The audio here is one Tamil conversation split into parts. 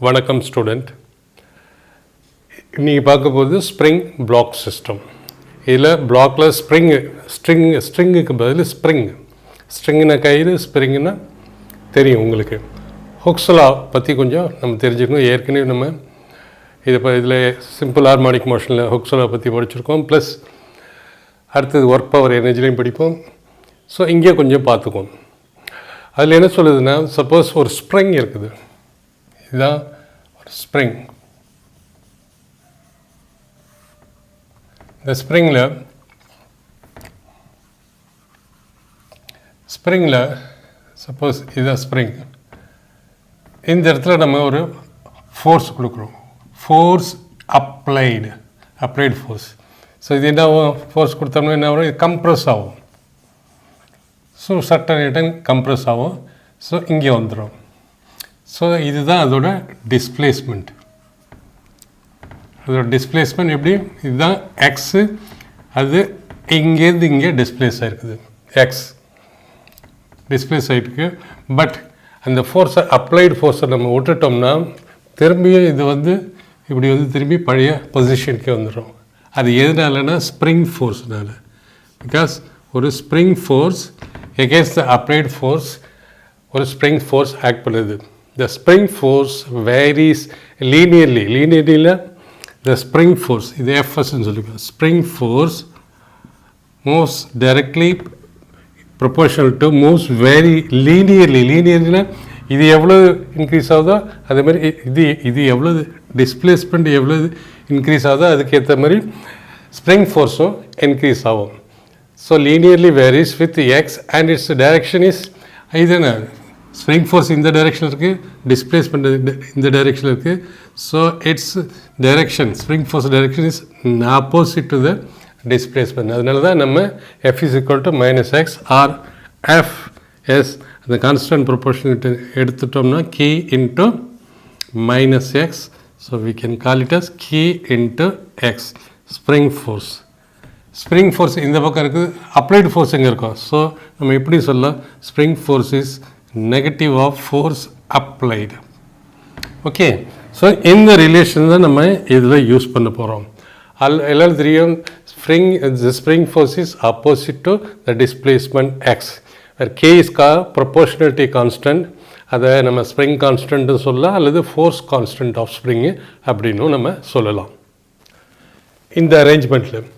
வணக்கம் ஸ்டூடெண்ட். இன்றைக்கி பார்க்க போகிறது ஸ்ப்ரிங் பிளாக் சிஸ்டம். இதில் பிளாக்கில் ஸ்ட்ரிங்குக்கு பதில் ஸ்ட்ரிங்குனா கயிறு, ஸ்ப்ரிங்குன்னா தெரியும் உங்களுக்கு. ஹுக்ஸ்லா பற்றி கொஞ்சம் நம்ம தெரிஞ்சுக்கணும். ஏற்கனவே நம்ம இதில் சிம்பிள் ஹார்மோனிக் மோஷனில் ஹுக்ஸ்லா பற்றி படிச்சிருக்கோம். ப்ளஸ் அடுத்தது ஒர்க் பவர் எனர்ஜிலையும் படிப்போம். ஸோ இங்கே கொஞ்சம் பார்த்துக்கோம். அதில் என்ன சொல்லுதுன்னா, சப்போஸ் ஒரு ஸ்ப்ரிங் இருக்குது, இதுதான் ஒரு ஸ்ப்ரிங். இந்த ஸ்ப்ரிங்கில் சப்போஸ் இதுதான் ஸ்ப்ரிங். இந்த இடத்துல நம்ம ஒரு ஃபோர்ஸ் கொடுக்குறோம். Force applied force. ஸோ இது என்ன ஃபோர்ஸ் கொடுத்தோம்னா என்ன ஆகும்? இது கம்ப்ரெஸ் ஆகும். ஸோ சட்டன் கம்ப்ரெஸ் ஆகும். ஸோ இங்கே வந்துடும். ஸோ இதுதான் அதோட டிஸ்பிளேஸ்மெண்ட். அதோட டிஸ்பிளேஸ்மெண்ட் எப்படி? இதுதான் எக்ஸு. அது இங்கேருந்து இங்கே டிஸ்பிளேஸ் ஆகிருக்குது. எக்ஸ் டிஸ்பிளேஸ் ஆகிருக்கு. பட் அந்த ஃபோர்ஸை அப்ளைடு ஃபோர்ஸை நம்ம விட்டுட்டோம்னா திரும்பியும் இது இப்படி திரும்பி பழைய பொசிஷனுக்கே வந்துடும். அது எதனாலனா ஸ்ப்ரிங் ஃபோர்ஸ்னால. பிகாஸ் ஒரு spring force against the applied force ஒரு ஸ்ப்ரிங் ஃபோர்ஸ் ஆக்ட் பண்ணுது. The spring force varies linearly. The spring force, இது Fsன்னு சொல்லிக்கலாம். Spring force moves directly proportional to moves very linearly. இது எவ்வளோ இன்க்ரீஸ் ஆகுதோ அதே மாதிரி இது எவ்வளோ டிஸ்பிளேஸ்மெண்ட் எவ்வளோ இன்க்ரீஸ் ஆகுதோ அதுக்கேற்ற மாதிரி ஸ்ப்ரிங் ஃபோர்ஸும் இன்க்ரீஸ் ஆகும். So linearly varies with x and its direction is either spring force in the direction இருக்குது, displacement in the direction இருக்குது. So its direction, spring force direction is opposite to the displacement. அதனால தான் நம்ம F is equal to minus x or Fs அந்த constant proportion எடுத்துட்டோம்னா k into minus x. So we can call it as k into x, spring force. Spring force இந்த பக்கம் இருக்குது, அப்ளைடு ஃபோர்ஸ் எங்கே இருக்கும்? ஸோ நம்ம எப்படி சொல்லலாம்? Spring force is negative of force applied. Okay, so இந்த ரிலேஷன் தான் நம்ம இதில் யூஸ் பண்ண போகிறோம். எல்லாரும் தெரியும், spring force is opposite to the displacement X. K is proportionality constant. அதை நம்ம ஸ்ப்ரிங் கான்ஸ்டன்ட்னு சொல்லலாம், அல்லது ஃபோர்ஸ் கான்ஸ்டன்ட் ஆஃப் ஸ்ப்ரிங்கு அப்படின்னும் நம்ம சொல்லலாம். இந்த அரேஞ்ச்மெண்ட்டில்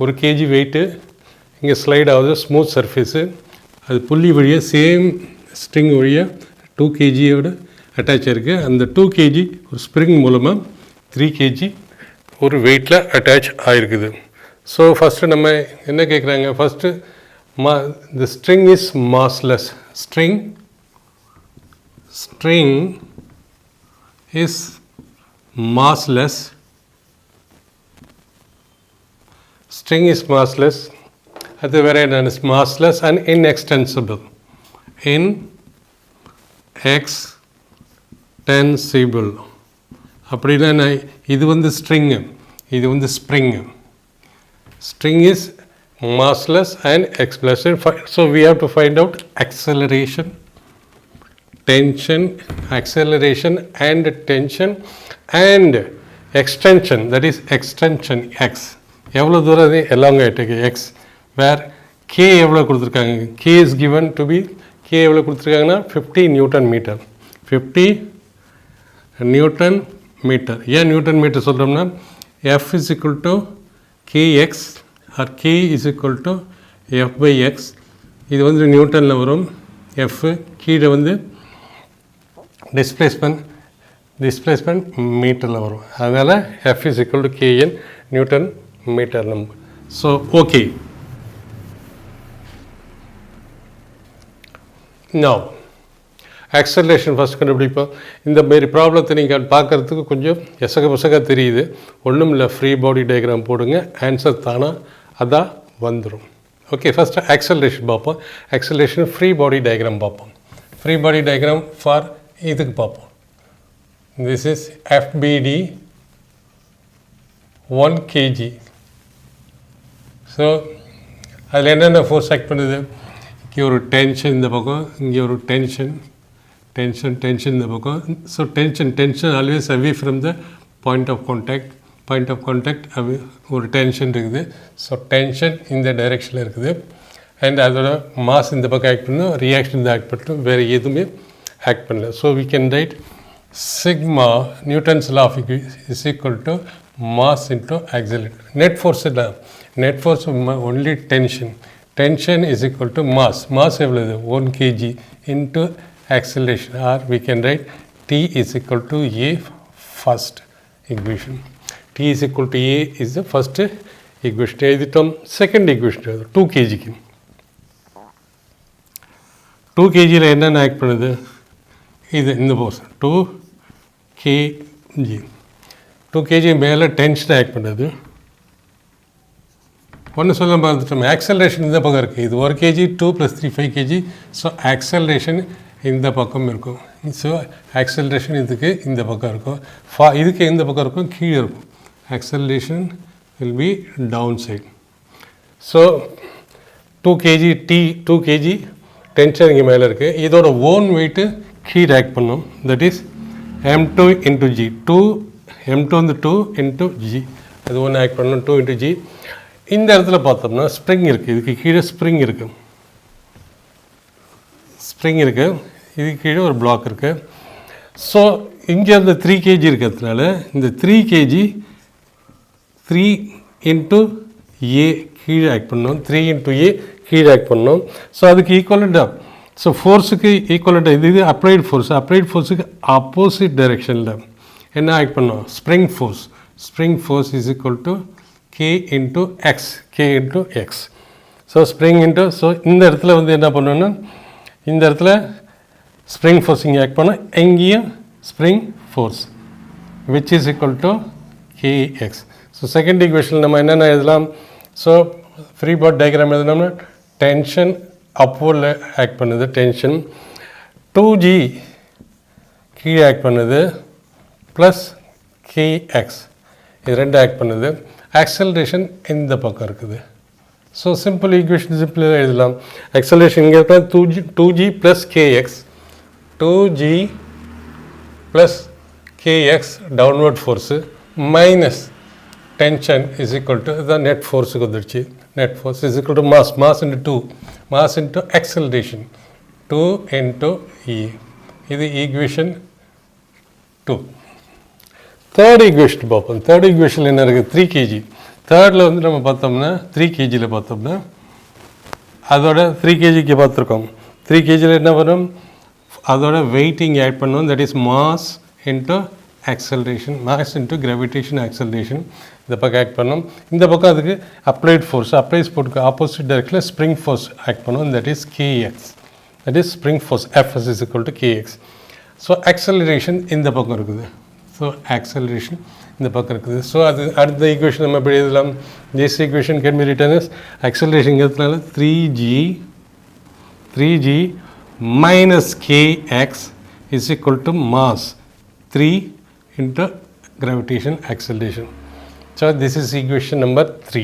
ஒரு கேஜி வெயிட்டு இங்கே ஸ்லைட் ஆகுது, ஸ்மூத் சர்ஃபேஸு. அது புள்ளி வழியாக சேம் ஸ்ட்ரிங் வழியாக 2 kgயோடு அட்டாச் ஆகிருக்கு. அந்த 2 kg ஒரு ஸ்ப்ரிங் மூலமாக 3 kg ஒரு வெயிட்டில் அட்டாச் ஆகிருக்குது. ஸோ ஃபஸ்ட்டு நம்ம என்ன கேட்குறாங்க? First the string is massless. String is massless. String is massless. அது வேறு என்ன? Massless and inextensible. Inextensible அப்படின்னா இது ஸ்ட்ரிங்கு, இது spring. String is massless and explosive. So we have to find out acceleration and tension and extension. That is extension x. எவ்வளோ தூரம் அது எலாங்காயிட்டு எக்ஸ். வேர் கே எவ்வளோ கொடுத்துருக்காங்க? K is given to be, K எவ்வளோ கொடுத்துருக்காங்கன்னா 50 நியூட்டன் மீட்டர். 50 newton metre. ஏன் நியூட்டன் மீட்டர் சொல்கிறோம்னா F is equal to KX or K is equal to F by X. இது நியூட்டனில் வரும். எஃப் கீழே டிஸ்பிளேஸ்மெண்ட் மீட்டரில் வரும். அதனால் F is equal to KN newton metre number. So okay, now acceleration first கண்டுபிடிப்போம். இந்த மாரி ப்ராப்ளத்தை நீங்கள் பார்க்குறதுக்கு கொஞ்சம் எசக தெரியுது. ஒன்றும் இல்லை, ஃப்ரீ பாடி டயக்ராம் போடுங்க, ஆன்சர் தானா அதான் வந்துடும். ஓகே, ஃபஸ்ட்டு ஆக்சலரேஷன் பார்ப்போம். ஆக்சலரேஷன் ஃப்ரீ பாடி டயக்ராம் பார்ப்போம். ஃப்ரீ பாடி டயக்ராம் ஃபார் இதுக்கு பார்ப்போம். This is FBD 1 kg. So அதில் என்னென்ன ஃபோர்ஸ் ஆக்ட் பண்ணுது? இங்கே ஒரு டென்ஷன், இந்த பக்கம் இங்கே ஒரு டென்ஷன் tension இந்த பக்கம். So tension always away from the point of contact away ஒரு tension இருக்குது. So tension இந்த டைரெக்ஷனில் இருக்குது. அண்ட் அதோட மாஸ் இந்த பக்கம் ஆக்ட் பண்ணணும், ரியாக்ஷன் இந்த ஆக்ட் பண்ணணும், வேறு எதுவுமே ஆக்ட் பண்ணல. So we can write sigma Newton's law of is equal to mass into accelerator. Net force இல்லை, net force only tension is equal to mass எவ்வளவு 1 kg into acceleration, or we can write T is equal to A first equation. T is equal to A is the first equation. எழுதிட்டோம். Second equation 2 kg. 2 kgயில் என்னென்ன ஆக்ட் பண்ணுது? இது இந்த போர்ஷன் 2 kg. 2 kg மேலே டென்ஷன் ஆக்ட் பண்ணுது. ஒன்று சொல்ல பார்த்துட்டோம், ஆக்சலரேஷன் இந்த பக்கம் இருக்குது. இது 1 kg 2 + 3 5 kg. ஸோ ஆக்சலரேஷன் இந்த பக்கம் இருக்கும். ஸோ ஆக்சலரேஷன் இதுக்கு இந்த பக்கம் இருக்கும், இதுக்கு இந்த பக்கம் இருக்கும், கீழே இருக்கும். Acceleration will be down side. So 2 kg tension இங்கே மேலே இருக்குது. இதோட ஓன் வெயிட்டு கீழே ஆக்ட் பண்ணும். That is m2 × g. m2 வந்து 2 × g. அது ஒன்று ஆக்ட் பண்ணணும், 2 × g. இந்த இடத்துல பார்த்தோம்னா ஸ்ப்ரிங் இருக்குது, இதுக்கு கீழே ஸ்ப்ரிங் இருக்குது, இதுக்கு கீழே ஒரு பிளாக் இருக்குது. ஸோ இங்கே அந்த 3 kg இருக்கிறதுனால இந்த 3 kg 3 × a கீழே ஆக்ட் பண்ணணும், 3 × a கீழே ஆக்ட் பண்ணணும். ஸோ அதுக்கு ஈக்குவலண்டாக, ஸோ ஃபோர்ஸுக்கு ஈக்குவலண்டாக இது அப்ளைட் ஃபோர்ஸுக்கு ஆப்போசிட் டைரெக்ஷனில் என்ன ஆக்ட் பண்ணோம்? Spring force is equal to k × x. So spring into, so இந்த இடத்துல வந்து என்ன பண்ணணும்னா இந்த இடத்துல ஸ்ப்ரிங் ஃபோர்ஸ் இங்கே ஆக்ட் பண்ணோம், எங்கேயும் spring force which is equal to kx. So second equation நம்ம என்னென்ன எழுதலாம்? ஸோ ஃப்ரீ பாடி டயக்ராம் எழுதினோம்னா டென்ஷன் அப்போர்டில் ஆக்ட் பண்ணுது, டென்ஷன் 2g கீழே ஆக்ட் பண்ணுது ப்ளஸ் kx, இது ரெண்டு ஆக்ட் பண்ணுது. ஆக்சலரேஷன் இந்த பக்கம் இருக்குது. ஸோ சிம்பிள் ஈக்குவேஷன் சிம்பிளாக எழுதலாம். ஆக்சலரேஷன் இங்கே இருக்க 2g + kx, 2g + kx downward force minus tension is equal to இதுதான் நெட் ஃபோர்ஸுக்கு வந்துடுச்சு. Net force is equal to mass into acceleration 2 × e. இது ஈக்குவேஷன் 2. தேர்ட் ஈக்குவேஷன் பார்ப்போம். தேர்ட் ஈக்குவேஷனில் என்ன இருக்குது? 3 kg. தேர்டில் வந்து நம்ம பார்த்தோம்னா 3 kgயில் பார்த்தோம்னா அதோட 3 kgக்கு பார்த்துருக்கோம். 3 kgயில் என்ன பண்ணும்? அதோட வெயிட்டிங் ஆட் பண்ணும். That is mass into acceleration, mass into gravitation acceleration இந்த பக்கம் ஆக்ட் பண்ணும். இந்த பக்கம் அதுக்கு அப்ளைட் ஃபோர்ஸுக்கு ஆப்போசிட் டைரக்ஷனில் ஸ்ப்ரிங் ஃபோர்ஸ் ஆக்ட் பண்ணும். That is kx. That is spring force Fs is equal to kx. So acceleration இந்த பக்கம் இருக்குது. ஸோ ஆக்சலரேஷன் இந்த பக்கம் இருக்குது. ஸோ அது அடுத்த ஈக்குவேஷன் நம்ம எப்படி எழுதலாம்? This equation can be written as ஆக்சலரேஷன்ங்கிறதுனால 3g minus kx is equal to mass 3 into gravitation acceleration. So this is equation number 3.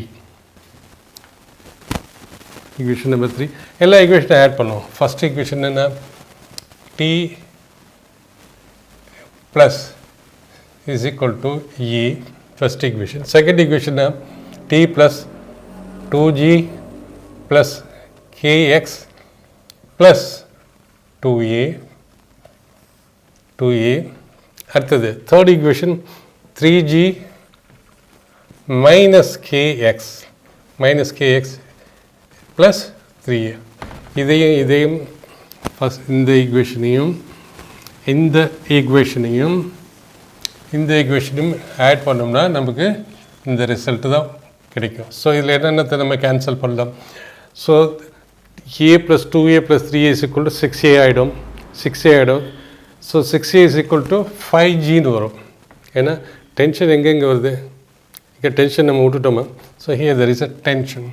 Equation number 3. எல்லா ஈக்குவேஷனை ஆட் பண்ணுவோம். ஃபர்ஸ்ட் ஈக்குவேஷன் என்ன? t plus is equal to e, first equation. Second equation t plus 2g plus kx plus 2a. அடுத்தது third equation 3g minus kx plus 3a. இதையும் ஃபஸ்ட் இந்த ஈக்குவேஷனையும் இந்த ஈக்குவேஷனையும் ஆட் பண்ணோம்னா நமக்கு இந்த ரிசல்ட்டு தான் கிடைக்கும். ஸோ இதில் என்னென்னத்தை நம்ம கேன்சல் பண்ணலாம்? So a + 2a + 3a is equal to 6a ஆகிடும். So 6a is equal to 5gன்னு வரும். ஏன்னா டென்ஷன் எங்கெங்கே வருது? இங்கே டென்ஷன் நம்ம விட்டுட்டோமா? ஸோ here there is a tension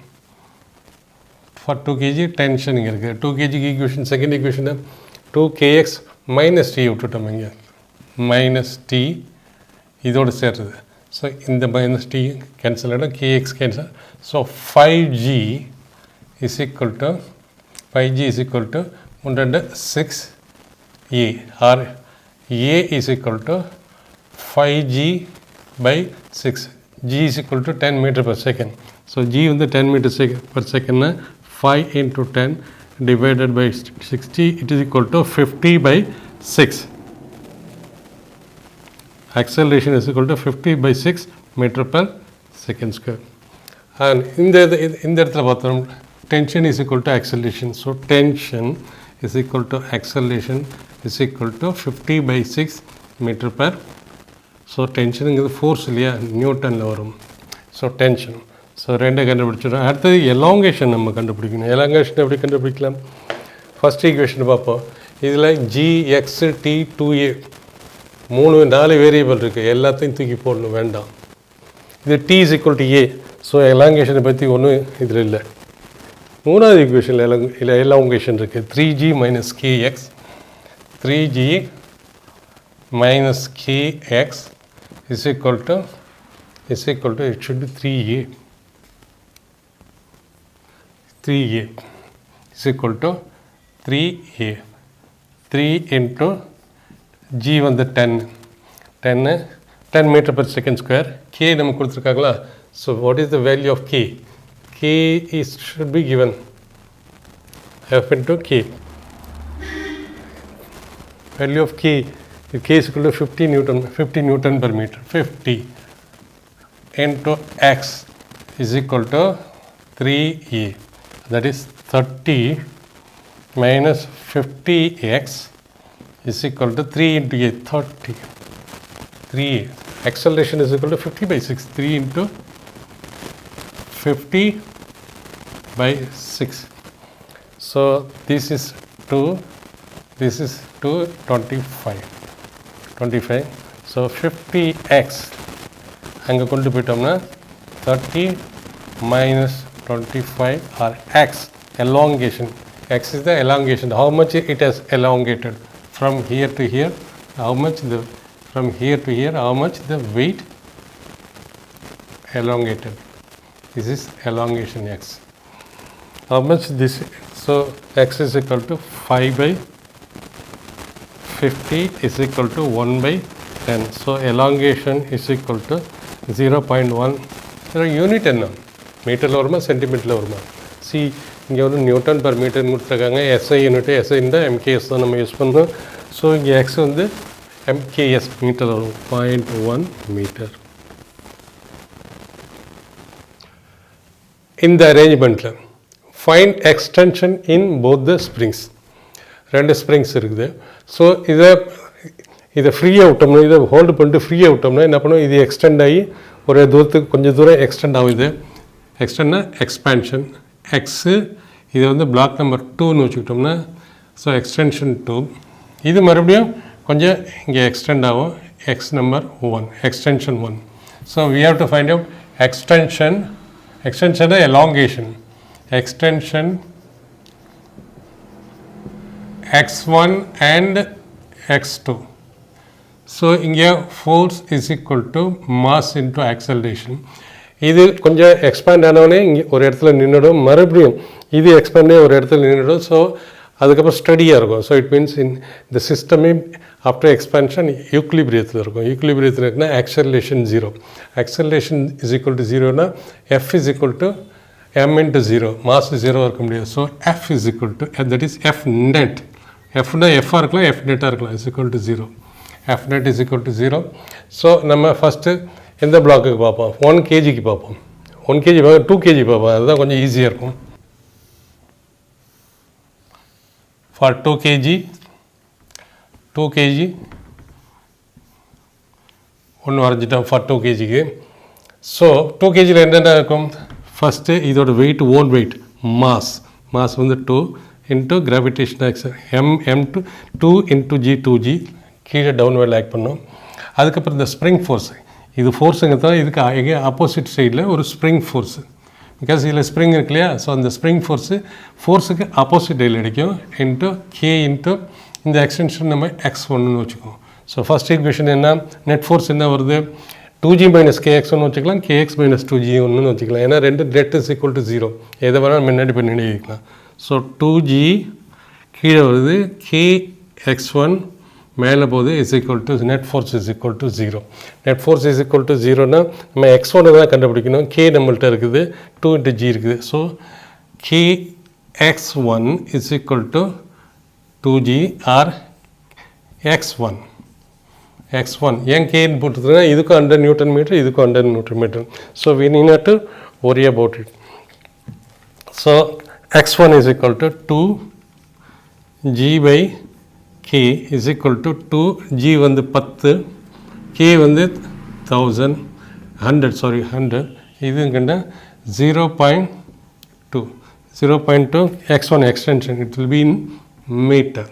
for 2 kg. Tension இங்கே இருக்குது. 2 kg equation second equation 2kx - t விட்டுட்டோம், இங்கே -t இதோடு சேர்றது. ஸோ இந்த -t கேன்சல் ஆகிடும், kx cancel. So 5g is equal to 6 E or A is equal to 5G by 6. G is equal to 10 meter per second. So G வந்து 10 meter per second 5 into 10 divided by 60, it is equal to 50 by 6. Acceleration is equal to 50 by 6 meter per second square. And இந்த இடத்துல பார்த்தோம் tension is equal to acceleration. So tension is equal to acceleration is equal to 50 by 6 meter per. So tension is force இல்லையா நியூட்டனில் வரும். So tension. ஸோ ரெண்டை கண்டுபிடிச்சிடும். அடுத்தது எலாங்கேஷன் நம்ம கண்டுபிடிக்கணும். எலாங்கேஷன் எப்படி கண்டுபிடிக்கலாம்? ஃபஸ்ட் ஈக்குவேஷன் பார்ப்போம். இதில் GXT 2A 4 வேரியபிள் இருக்குது, எல்லாத்தையும் தூக்கி போடணும், வேண்டாம். இது T is equal to A. So எலாங்கேஷனை பற்றி ஒன்றும் இதில் இல்லை. மூணாவது ஈக்குவேஷனில் எலாங்கேஷன் இருக்குது. 3G minus KX 3G minus KX is equal to it should be 3A. 3A is equal to 3A. 3 into G வந்து 10 meter per second square. K நம்ம கொடுத்துருக்காங்களா? So what is the value of K? K should be given F into K. Value of K is equal to 50 Newton per meter. 50 into X is equal to 3A. That is 30 minus 50x is equal to 3 into A, 30. 3A. Acceleration is equal to 50 by 6. 3 into 50 by 6. So this is 2, this is 2, 25. So 50x. அங்கே கொண்டு போயிட்டோம்னா 30 minus 25 or x, elongation. X is the elongation. How much it has elongated from here to here? How much from here to here? How much the weight elongated? This is elongation x. How much this? So x is equal to 5 by 50 is equal to 1 by 10. So elongation is equal to 0.1. Unit என்ன? மீட்டரில் வருமா சென்டிமீட்டரில் வருமா? சி இங்கே வந்து நியூட்டன் பர் மீட்டர்னு கொடுத்துருக்காங்க. எஸ்ஐ யூனிட்டு எஸ்ஐன்னு தான் எம்கேஎஸ் தான் நம்ம யூஸ் பண்ணுறோம். ஸோ இங்கே எக்ஸ் வந்து எம்கேஎஸ் மீட்டர் வரும். 0.1 மீட்டர். இந்த அரேஞ்ச்மெண்ட்டில் find extension in both the springs. 2 springs இருக்குது. ஸோ இதை ஃப்ரீயாக விட்டோம்னா, இதை ஹோல்டு பண்ணிட்டு ஃப்ரீயாக விட்டோம்னா என்ன பண்ணுவோம்? இது எக்ஸ்டெண்ட் ஆகி ஒரு தூரத்துக்கு கொஞ்சம் தூரம் எக்ஸ்டெண்ட் ஆகுது. எக்ஸ்டெண்ட்னா எக்ஸ்பேன்ஷன். எக்ஸு இது வந்து பிளாக் நம்பர் 2ன்னு வச்சுக்கிட்டோம்னா, ஸோ எக்ஸ்டென்ஷன் 2. இது மறுபடியும் கொஞ்சம் இங்கே எக்ஸ்டெண்ட் ஆகும். X number 1, extension 1. So we have to find out extension elongation. Extension x1 and x2. So இங்கே force is equal to mass into acceleration. இது கொஞ்சம் எக்ஸ்பேண்ட் ஆனவொடனே இங்கே ஒரு இடத்துல நின்றுடும், மறுபடியும் இது எக்ஸ்பேண்டே ஒரு இடத்துல நின்றுடும். ஸோ அதுக்கப்புறம் ஸ்டடியாக இருக்கும். ஸோ இட் மீன்ஸ் இந்த சிஸ்டமே ஆஃப்டர் எக்ஸ்பேன்ஷன் யூக்லிபிரியத்தில் இருக்கும். யூக்லிபிரியத்தில் இருக்குன்னா acceleration 0. Acceleration is equal to 0னா F is equal to m into 0. Mass 0 இருக்க முடியாது. So F is equal to that is F net. எஃப்னா எஃப்பாக இருக்கலாம், எஃப் நெட்டாக இருக்கலாம். Is equal to 0. F net is equal to 0. So நம்ம ஃபஸ்ட்டு எந்த பிளாக்குக்கு பார்ப்போம்? 1 kgக்கு பார்ப்போம். 1 kg பார்க்க 2 kg பார்ப்போம். அதுதான் கொஞ்சம் ஈஸியாக இருக்கும். ஃபார் 2 kg ஒன்று வரைஞ்சிட்டோம் ஃபார் 2 kgக்கு. ஸோ 2 kgயில் என்னென்ன இருக்கும்? ஃபஸ்ட்டு இதோட வெயிட், ஓன் வெயிட், மாஸ் வந்து 2 into gravitation action m2 into g 2g கீழே டவுன்வேர்டில் ஆக்ட் பண்ணோம். அதுக்கப்புறம் இந்த ஸ்ப்ரிங் ஃபோர்ஸ், இது ஃபோர்ஸுங்க தான். இதுக்கு எங்கே ஆப்போசிட் சைடில் ஒரு ஸ்ப்ரிங் ஃபோர்ஸு, பிகாஸ் இதில் ஸ்ப்ரிங் இருக்கு இல்லையா. ஸோ அந்த ஸ்ப்ரிங் ஃபோர்ஸுக்கு ஆப்போசிட் சைடில் அடிக்கும். இன்ட்டு கே இன்ட்டு இந்த எக்ஸ்டென்ஷன் நம்ம x1ன்னு வச்சுக்கோம். ஸோ ஃபஸ்ட் ஈக்குவேஷன் என்ன? நெட் ஃபோர்ஸ் என்ன வருது? 2g minus kx1 வச்சுக்கலாம், kx minus 2g1 வச்சுக்கலாம். ஏன்னா ரெண்டு நெட் இஸ் ஈக்குவல் டு 0. எதை வேணால் முன்னாடி போய் நினைக்கலாம். ஸோ 2g கீழே வருது, x1 மேலே போது is equal to net force is equal to 0. Net force is equal to 0னா நம்ம x1 தான் கண்டுபிடிக்கணும். k நம்மள்கிட்ட இருக்குது, 2 into g இருக்குது. So kx1 is equal to 2g or x1. ஏன் கேன்னு போட்டுருக்குன்னா இதுக்கும் 100 நியூட்டன் மீட்டர், இதுக்கும் 100 newton metre. So we need not to worry about it. So x1 is equal to 2g by k is equal to 2, g வந்து 10, k வந்து 1000, 100 இதுங்கண்ட 0.2 x1 extension, it will be in meter.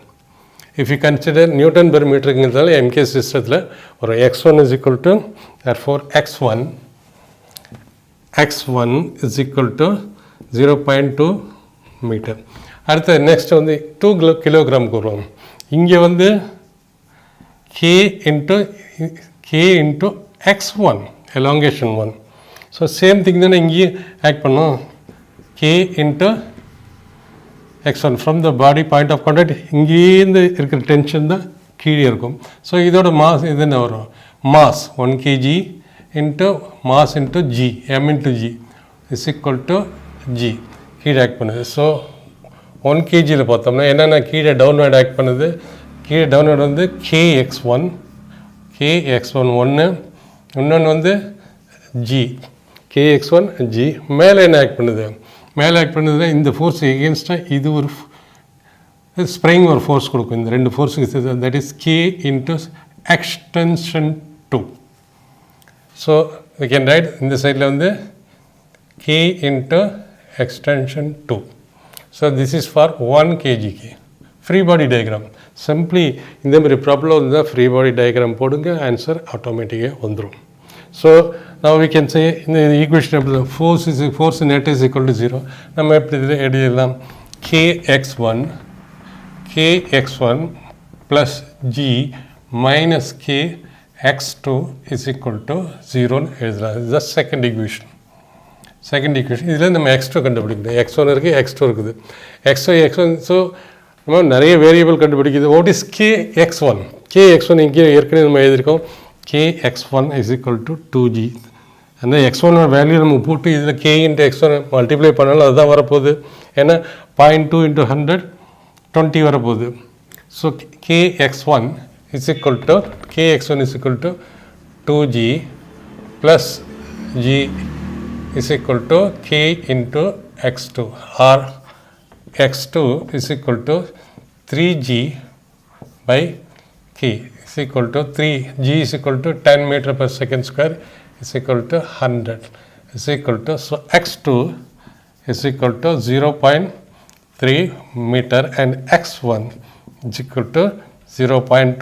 If you consider Newton per meter ங்கிறதால MK சிஸ்டத்தில் ஒரு x1 is equal to, therefore x1 is equal to 0.2 metre. அடுத்து நெக்ஸ்ட் வந்து 2 கிலோகிராமுக்கு வருவோம். இங்கே வந்து k into x1 elongation 1. So same thing தானே இங்கேயும் ஆக்ட் பண்ணோம். k into x1 from the body point of contact, இங்கேருந்து இருக்கிற டென்ஷன் தான் கீழே இருக்கும். ஸோ இதோட மாஸ் இது என்ன வரும், mass 1 kg into mass into g, m into g is equal to g கீழே ஆக்ட் பண்ணுது. ஸோ 1 kgயில் பார்த்தோம்னா என்னென்ன கீழே டவுன்வேர்ட் ஆக்ட் பண்ணுது, கீழே டவுன்வேர்ட் வந்து kx1 ஒன்று, இன்னொன்று வந்து g kx1 g. மேலே என்ன ஆக்ட் பண்ணுது, மேலே ஆக்ட் பண்ணுதுன்னா இந்த ஃபோர்ஸ் எகென்ஸ்டாக இது ஒரு ஸ்ப்ரிங் ஒரு ஃபோர்ஸ் கொடுக்கும். இந்த ரெண்டு ஃபோர்ஸுக்கு that is k into extension 2. So we can write இந்த சைடில் வந்து k into extension 2. So this is for 1 kgக்கு. ஃப்ரீ பாடி டயக்ராம் சிம்பிளி இந்தமாதிரி ப்ராப்ளம் இருந்தால் ஃப்ரீ பாடி டயக்ராம் போடுங்க, ஆன்சர் ஆட்டோமேட்டிக்காக வந்துடும். So now we can say இந்த ஈக்குவேஷன் force net is equal to 0. நம்ம எப்படி எழுதலாம், kx1 plus g minus kx2 is equal to 0 எழுதலாம். இது செகண்ட் ஈக்குவேஷன். இதில் நம்ம x2 கண்டுபிடிக்கணும். x1 இருக்குது, x2 இருக்குது, x1. ஸோ நம்ம நிறைய வேரியபிள் கண்டுபிடிக்குது. வாட் இஸ் kx1 இங்கே ஏற்கனவே நம்ம எழுதியிருக்கோம். kx1 is equal to 2g. அந்த x1 வேல்யூ நம்ம போட்டு இதில் k இன்ட்டு x1 மல்டிப்ளை பண்ணாலும் அதுதான் வரப்போகுது. ஏன்னா 0.2 into 100 20 வரப்போகுது. So kx1 is equal to 2g plus g is equal to k into x2, or x2 is equal to 3g by k is equal to 3, g is equal to 10 meter per second square is equal to 100 is equal to, so x2 is equal to 0.3 meter and x1 is equal to 0.2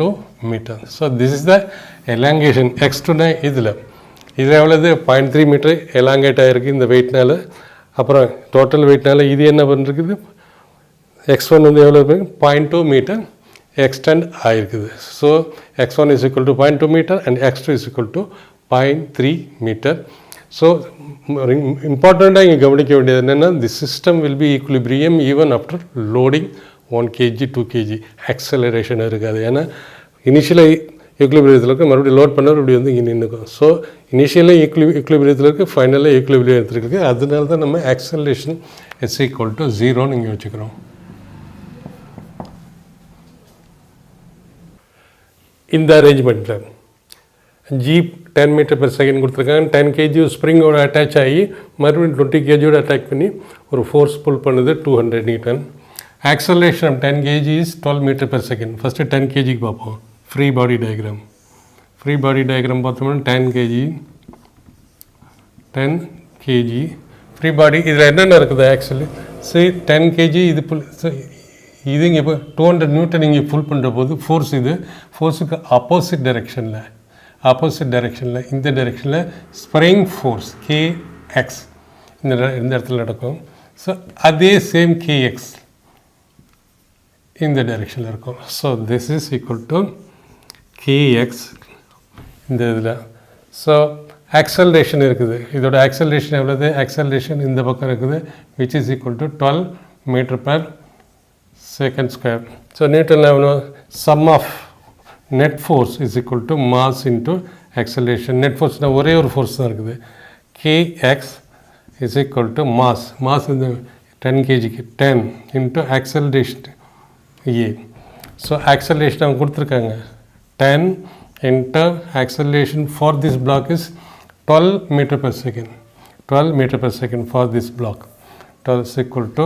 meter. So this is the elongation. x2 இதில் எவ்வளவு 0.3 மீட்டர் எலாங்கேட் ஆகிருக்கு இந்த வெயிட்னால. அப்புறம் டோட்டல் வெயிட்னால இது என்ன பண்ணிருக்குது, x1 வந்து எவ்வளோ 0.2 மீட்டர் எக்ஸ்டெண்ட் ஆகிருக்குது. So x1 is equal to 0.2 metre and x2 is equal to 0.3 metre. So இம்பார்ட்டண்ட்டாக இங்கே கவனிக்க வேண்டியது என்னென்னா, the system will be equilibrium even after loading 1 kg 2 kg. Acceleration இருக்காது. ஏன்னா இனிஷியலாக ஈக்குலிபிரியத்தில் இருக்குது, மறுபடியும் லோட் பண்ணால் இப்படி வந்து இங்கே நின்றுக்கும். ஸோ இனிஷியலாக ஈக்குலிபிரியத்தில் இருக்குது, ஃபைனலாக ஈக்குலிபிரியத்தில் இருக்குது. அதனால தான் நம்ம ஆக்சலரேஷன் இஸ் ஈக்குவல் டு 0ன்னு இங்கே வச்சுக்கிறோம். இந்த அரேஞ்ச்மெண்ட்டில் g 10 மீட்டர் பெர் செகண்ட் கொடுத்துருக்காங்க. 10 kg ஸ்ப்ரிங்கோட அட்டாச் ஆகி மறுபடியும் 20 kgயோட அட்டாக் பண்ணி ஒரு ஃபோர்ஸ் புல் பண்ணுது 200 newton. Acceleration of 10 kg is 12 metre per second. First 10 kgக்கு பார்ப்போம். ஃப்ரீ பாடி டயக்ராம் பார்த்தோம்னா 10 kg ஃப்ரீ பாடி. இதில் என்னென்ன இருக்குது ஆக்சுவலி, சரி 10 kg இது இது இங்கே இப்போ 200 நியூட்டன் இங்கே ஃபுல் பண்ணுற போது ஃபோர்ஸ் இது ஃபோர்ஸுக்கு ஆப்போசிட் டைரெக்ஷனில் இந்த டைரெக்ஷனில் ஸ்ப்ரிங் ஃபோர்ஸ் kx இந்த இடத்துல நடக்கும். ஸோ அதே சேம் kx இந்த டைரெக்ஷனில் இருக்கும். So this is equal to kx இந்த இதில். ஸோ ஆக்சலரேஷன் இருக்குது. இதோட ஆக்சலரேஷன் எவ்வளவு, ஆக்சலரேஷன் இந்த பக்கம் இருக்குது, which is equal to 12 metre per second square. So Newton level sum of net force is equal to mass into acceleration. Net force na ஒரே ஒரு force தான் இருக்குது. Kx is equal to mass. Mass வந்து 10 kg 10 into acceleration A. So acceleration அவங்க கொடுத்துருக்காங்க 10 into acceleration for this block is 12 meter per second. 12 meter per second for this block. 12 is equal to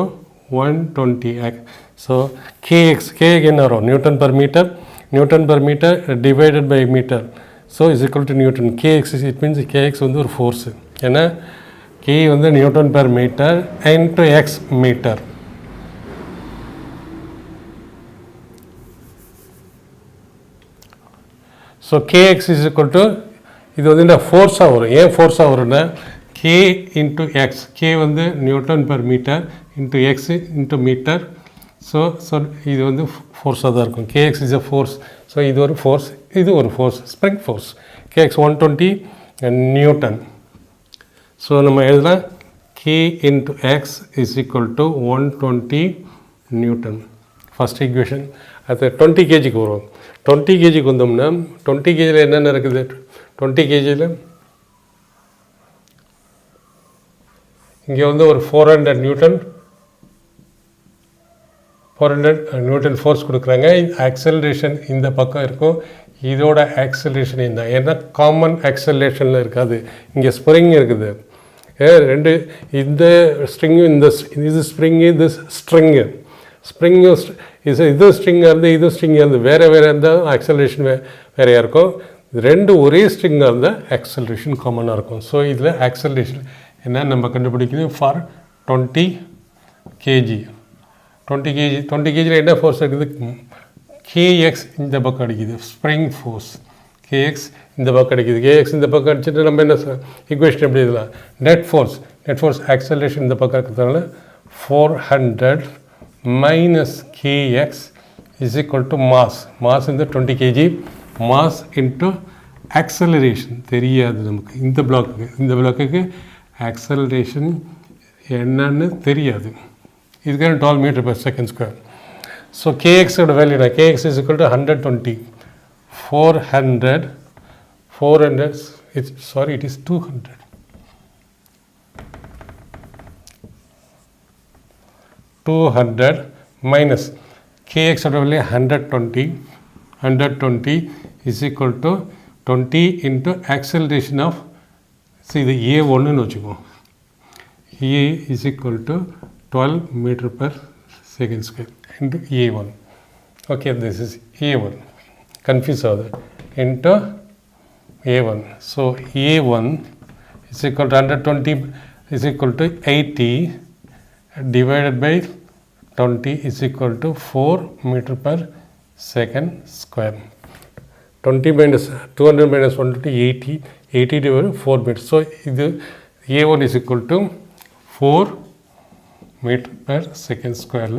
120. So kx, k again arrow, Newton per meter divided by meter. So is equal to Newton. Kx is, it means kx வந்து ஒரு force. ஏன்னா k வந்து Newton per meter into x meter. So kx is equal to, இது வந்து இந்த ஃபோர்ஸாக வரும். ஏன் ஃபோர்ஸாக வரும்னா k into x, k வந்து newton per metre into x into metre. So இது வந்து ஃபோர்ஸாக தான் இருக்கும். kx is a force. So இது ஒரு ஃபோர்ஸ், இது ஒரு force, spring force. kx 120 newton. So நம்ம எழுதலாம் k into x is equal to 120 newton. First equation. அது 20 கேஜிக்கு வரும். 20 கேஜிக்கு வந்தோம்னா 20 கேஜியில் என்னென்ன இருக்குது? 20 கேஜியில் இங்கே வந்து ஒரு 400 நியூட்டன் ஃபோர்ஸ் கொடுக்குறாங்க. ஆக்சலரேஷன் இந்த பக்கம் இருக்கும், இதோட ஆக்சலரேஷன் இந்த, ஏன்னா காமன் ஆக்சலரேஷனில் இருக்காது. இங்கே ஸ்ப்ரிங் இருக்குது, ரெண்டு, இந்த ஸ்ட்ரிங்கும் இது ஸ்ப்ரிங்கு, இது ஸ்ட்ரிங்கு. இது ஸ்ட்ரிங்காக இருந்து இது ஸ்ட்ரிங்காக இருந்து வேறு இருந்தால் ஆக்சலரேஷன் வேறையாக இருக்கும். ரெண்டு ஒரே ஸ்ட்ரிங்காக இருந்தால் ஆக்சலரேஷன் காமனாக இருக்கும். ஸோ இதில் ஆக்சலரேஷன் என்ன நம்ம கண்டுபிடிக்கணும்? For 20 KG. 20 கேஜியில் என்ன ஃபோர்ஸ் இருக்குது? கேஎக்ஸ் இந்த பக்கம் அடிக்குது, ஸ்ப்ரிங் ஃபோர்ஸ். கேஎக்ஸ் இந்த பக்கம் அடிக்குது, கேஎக்ஸ் இந்த பக்கம் அடிச்சுட்டு நம்ம என்ன ஈக்குவேஷன் எப்படி இதெல்லாம் நெட் ஃபோர்ஸ் ஆக்சலரேஷன் இந்த பக்கம் இருக்கிறதுனால 400 minus kx is equal to mass இந்த 20 kg, mass into acceleration தெரியாது நமக்கு. இந்த பிளாக்குக்கு acceleration என்னன்னு தெரியாது. இதுக்கு 12 meter per second square. So kx ஓட வேல்யூ என்ன? kx is equal to 120. 400 it is 200. 200 minus kx ஓட value 120 is equal to 20 into acceleration of, இது a1ன்னு வச்சுக்குவோம். a is equal to 12 meter per second square into a1. Okay, this is a1. Confuse all that. Into a1. So a1 is equal to 120 is equal to 80 divided by 20 is equal to 4 meter per second square. 20 minus 200 minus 120 80 divided by 4 meters. So a1 is equal to 4 meter per second square.